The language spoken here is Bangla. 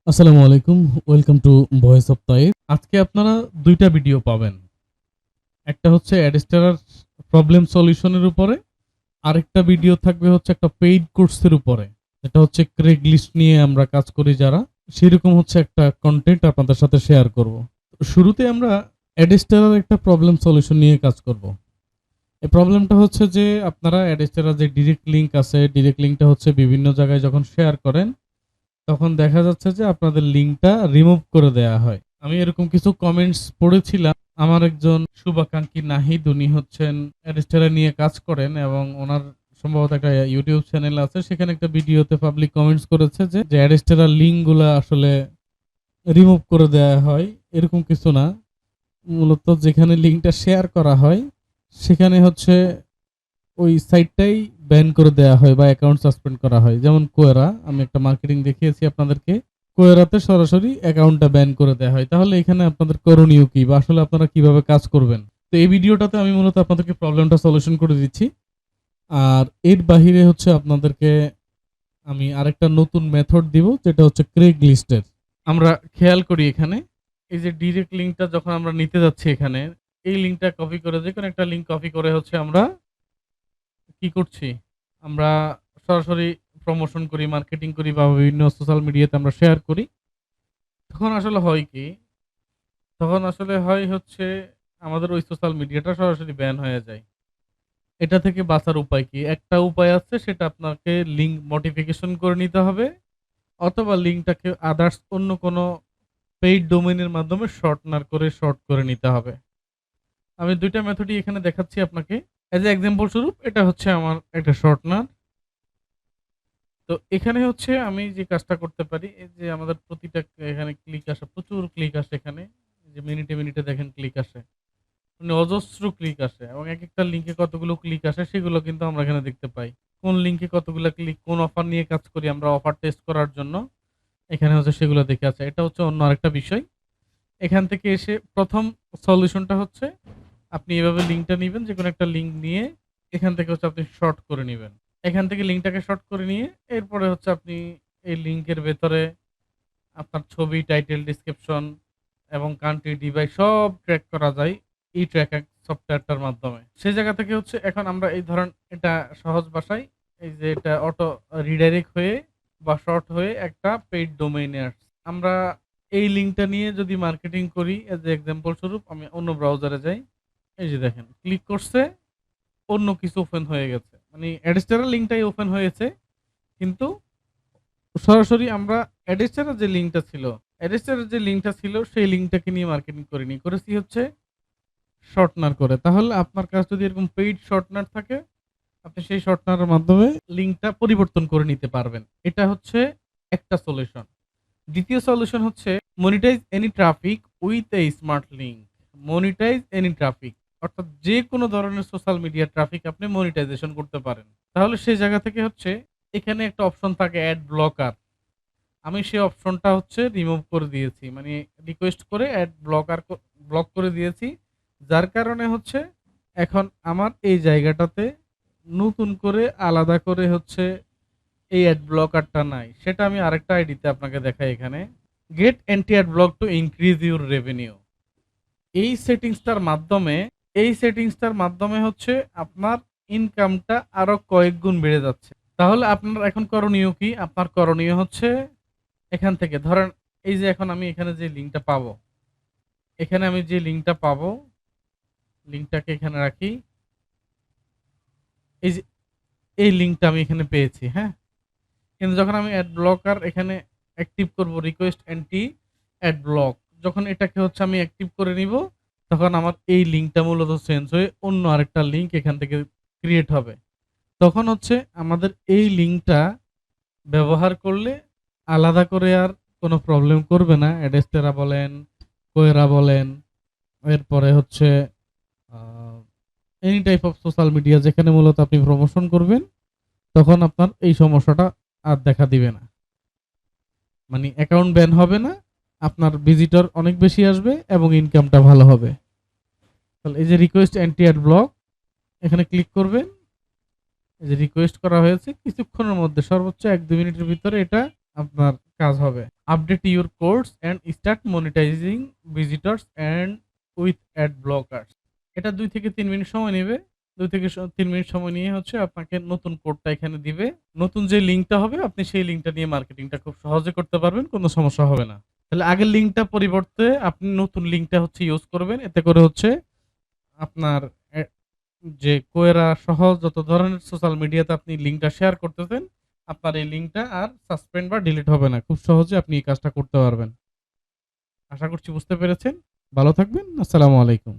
আসসালামু আলাইকুম। Welcome to voice of Taib. আজকে আপনারা ২ টা ভিডিও পাবেন। একটা হচ্ছে অ্যাডস্টারার প্রবলেম সলিউশনের উপরে, আরেকটা ভিডিও থাকবে হচ্ছে একটা পেইড কোর্সের উপরে। এটা হচ্ছে Craigslist নিয়ে আমরা কাজ করি যারা, সেরকম হচ্ছে একটা কনটেন্ট আপনাদের সাথে শেয়ার করব। শুরুতে আমরা অ্যাডস্টারার একটা প্রবলেম সলিউশন নিয়ে কাজ করব। এই প্রবলেমটা হচ্ছে যে আপনারা অ্যাডস্টারার যে ডিরেক্ট লিংক আছে, ডিরেক্ট লিংকটা হচ্ছে বিভিন্ন জায়গায় যখন শেয়ার করেন তখন দেখা যাচ্ছে যে আপনাদের লিঙ্কটা রিমুভ করে দেয়া হয়। আমি এরকম কিছু কমেন্টস পড়েছিলাম। আমার একজন শুভাকাঙ্ক্ষী নাহিদ, উনি হচ্ছেন অ্যাডস্টারা নিয়ে কাজ করেন এবং ওনার সম্ভবত একটা ইউটিউব চ্যানেল আছে। সেখানে একটা ভিডিওতে পাবলিক কমেন্টস করেছে যে অ্যাডস্টারার লিঙ্কগুলা আসলে রিমুভ করে দেয়া হয়। এরকম কিছু না। মূলত যেখানে লিঙ্কটা শেয়ার করা হয় সেখানে হচ্ছে ওই সাইটটাই ব্যান করে দেয়া হয় বা অ্যাকাউন্ট সাসপেন্ড করা হয়। যেমন কোয়েরা, আমি একটা মার্কেটিং দেখিয়েছি আপনাদেরকে। কোয়েরাতে সরাসরি অ্যাকাউন্টটা ব্যান করে দেয়া হয়। তাহলে এখানে আপনাদের করণীয় কি বা আসলে আপনারা কিভাবে কাজ করবেন? তো এই ভিডিওটাতে আমি মূলত আপনাদেরকে প্রবলেমটা সলিউশন করে দিচ্ছি। আর এর বাহিরে হচ্ছে আপনাদেরকে আমি আরেকটা নতুন মেথড দিব, যেটা হচ্ছে Craigslist এর। আমরা খেয়াল করি এখানে, এই যে ডিরেক্ট লিঙ্কটা যখন আমরা নিতে যাচ্ছি এখানে, এই লিঙ্কটা কপি করে, যেকোনো একটা লিঙ্ক কপি করে হচ্ছে আমরা কি করছি? আমরা সরাসরি প্রমোশন করি, মার্কেটিং করি বা বিভিন্ন সোশ্যাল মিডিয়াতে আমরা শেয়ার করি। তখন আসলে হয় কি? তখন আসলে হয় হচ্ছে আমাদের ওই সোশ্যাল মিডিয়াটা সরাসরি ব্যান হয়ে যায়। এটা থেকে বাঁচার উপায় কি? একটা উপায় আছে, সেটা আপনাকে লিঙ্ক মডিফিকেশন করে নিতে হবে অথবা লিঙ্কটাকে আদার্স অন্য কোনো পেইড ডোমেইনের মাধ্যমে শর্ট করে নিতে হবে। আমি ২ টা মেথডই এখানে দেখাচ্ছি আপনাকে। এজ এ এক্সাম্পল স্বরূপ এটা হচ্ছে আমার একটা শর্টনার। তো এখানে হচ্ছে আমি যে কাজটা করতে পারি, এই যে আমাদের প্রতিটা এখানে ক্লিক আসে, প্রচুর ক্লিক আসে এখানে। যে মিনিটে দেখেন ক্লিক আসে। মানে অজস্র ক্লিক আসে এবং একেকটা লিঙ্কে কতগুলো ক্লিক আসে সেগুলো কিন্তু আমরা এখানে দেখতে পাই। কোন লিঙ্কে কতগুলা ক্লিক, কোন অফার নিয়ে কাজ করি আমরা অফার টেস্ট করার জন্য, এখানে হচ্ছে সেগুলো দেখে আছে। এটা হচ্ছে অন্য আরেকটা বিষয়। এখান থেকে এসে ১ম সলিউশনটা হচ্ছে আপনি এভাবে লিঙ্কটা নিবেন, যেকোনো একটা লিঙ্ক নিয়ে এখান থেকে হচ্ছে আপনি শর্ট করে নিবেন। এখান থেকে লিঙ্কটাকে শর্ট করে নিয়ে এরপরে হচ্ছে আপনি এই লিঙ্কের ভেতরে আপনার ছবি, টাইটেল, ডেসক্রিপশন এবং কান্ট্রি, ডিভাইস সব ট্র্যাক করা যায় এই ট্র্যাকার সফটওয়্যারটার মাধ্যমে। সেই জায়গা থেকে হচ্ছে এখন আমরা এই ধরেন এটা সহজ ভাষায়, এই যে এটা অটো রিডাইরেক্ট হয়ে বা শর্ট হয়ে একটা পেইড ডোমেইনে আসছে। আমরা এই লিঙ্কটা নিয়ে যদি মার্কেটিং করি, এজ এ এক্সাম্পল স্বরূপ আমি অন্য ব্রাউজারে যাই। এই যে দেখেন ক্লিক করছে, অন্য কিছু ওপেন হয়ে গেছে। মানে অ্যাডস্টারের লিঙ্কটাই ওপেন হয়েছে। কিন্তু সরাসরি আমরা অ্যাডস্টারের যে লিঙ্কটা ছিল সেই লিঙ্কটাকে নিয়ে মার্কেটিং করিনি। করেছি হচ্ছে শর্টনার করে। তাহলে আপনার কাছে যদি এরকম পেইড শর্টনার থাকে, আপনি সেই শর্টনারের মাধ্যমে লিঙ্কটা পরিবর্তন করে নিতে পারবেন। এটা হচ্ছে একটা সলিউশন। দ্বিতীয় সলিউশন হচ্ছে monetize any traffic with a smart link. Monetize any traffic, অর্থাৎ যে কোনো ধরনের সোশ্যাল মিডিয়া ট্রাফিক আপনি মনিটাইজেশন করতে পারেন। তাহলে সেই জায়গা থেকে হচ্ছে এখানে একটা অপশন থাকে অ্যাড ব্লকার। আমি সেই অপশনটা হচ্ছে রিমুভ করে দিয়েছি। মানে রিকোয়েস্ট করে ব্লক করে দিয়েছি। যার কারণে হচ্ছে এখন আমার এই জায়গাটাতে নতুন করে আলাদা করে হচ্ছে এই অ্যাড ব্লকারটা নাই। সেটা আমি আরেকটা আইডিতে আপনাকে দেখাই এখানে। Get anti ad block to increase your revenue. এই সেটিংসটার মাধ্যমে হচ্ছে আপনার ইনকামটা আরো কয়েক গুণ বেড়ে যাচ্ছে। তাহলে আপনার এখন করণীয় কি? আপনার করণীয় হচ্ছে এখান থেকে ধরেন, এই যে এখন আমি এখানে যে লিঙ্কটা পাবো, এখানে আমি যে লিঙ্কটা পাবো, লিঙ্কটাকে এখানে রাখি। এই যে এই লিঙ্কটা আমি এখানে পেয়েছি, হ্যাঁ? কিন্তু যখন আমি অ্যাড ব্লকার এখানে অ্যাক্টিভ করব, রিকোয়েস্ট অ্যান্টি অ্যাড ব্লক, যখন এটাকে হচ্ছে আমি অ্যাক্টিভ করে নিব, তখন আমার এই লিঙ্কটা মূলত চেঞ্জ হয়ে অন্য আরেকটা লিঙ্ক এখান থেকে ক্রিয়েট হবে। তখন হচ্ছে আমাদের এই লিঙ্কটা ব্যবহার করলে আলাদা করে আর কোনো প্রবলেম করবে না। অ্যাডেস্টেরা বলেন, কোয়েরা বলেন, এরপরে হচ্ছে any type of social media যেখানে মূলত আপনি প্রমোশন করবেন, তখন আপনার এই সমস্যাটা আর দেখা দিবে না। মানে অ্যাকাউন্ট ব্যান হবে না, আপনার ভিজিটর অনেক বেশি আসবে এবং ইনকামটা ভালো হবে। তাহলে এই যে রিকোয়েস্ট অ্যান্টি অ্যাড ব্লক, এখানে ক্লিক করবেন। এই যে রিকোয়েস্ট করা হয়েছে, কিছুক্ষণের মধ্যে সর্বোচ্চ ১-২ মিনিটের ভিতরে এটা আপনার কাজ হবে। Update your course and start monetizing visitors and with ad blockers. এটা ২ থেকে ৩ মিনিট সময় নেবে। ২ থেকে ৩ মিনিট সময় নিয়ে হচ্ছে আপনাকে নতুন কোডটা এখানে দিবে। নতুন যে লিঙ্কটা হবে আপনি সেই লিঙ্কটা নিয়ে মার্কেটিংটা খুব সহজে করতে পারবেন। কোনো সমস্যা হবে না। তাহলে আগের লিঙ্কটা পরিবর্তে আপনি নতুন লিঙ্কটা হচ্ছে ইউজ করবেন। এতে করে হচ্ছে আপনার যে কোয়েরা সহ যত ধরনের সোশ্যাল মিডিয়াতে আপনি লিঙ্কটা শেয়ার করতেছেন, আপনার এই লিঙ্কটা আর সাসপেন্ড বা ডিলিট হবে না। খুব সহজে আপনি এই কাজটা করতে পারবেন। আশা করছি বুঝতে পেরেছেন। ভালো থাকবেন। আসসালামু আলাইকুম।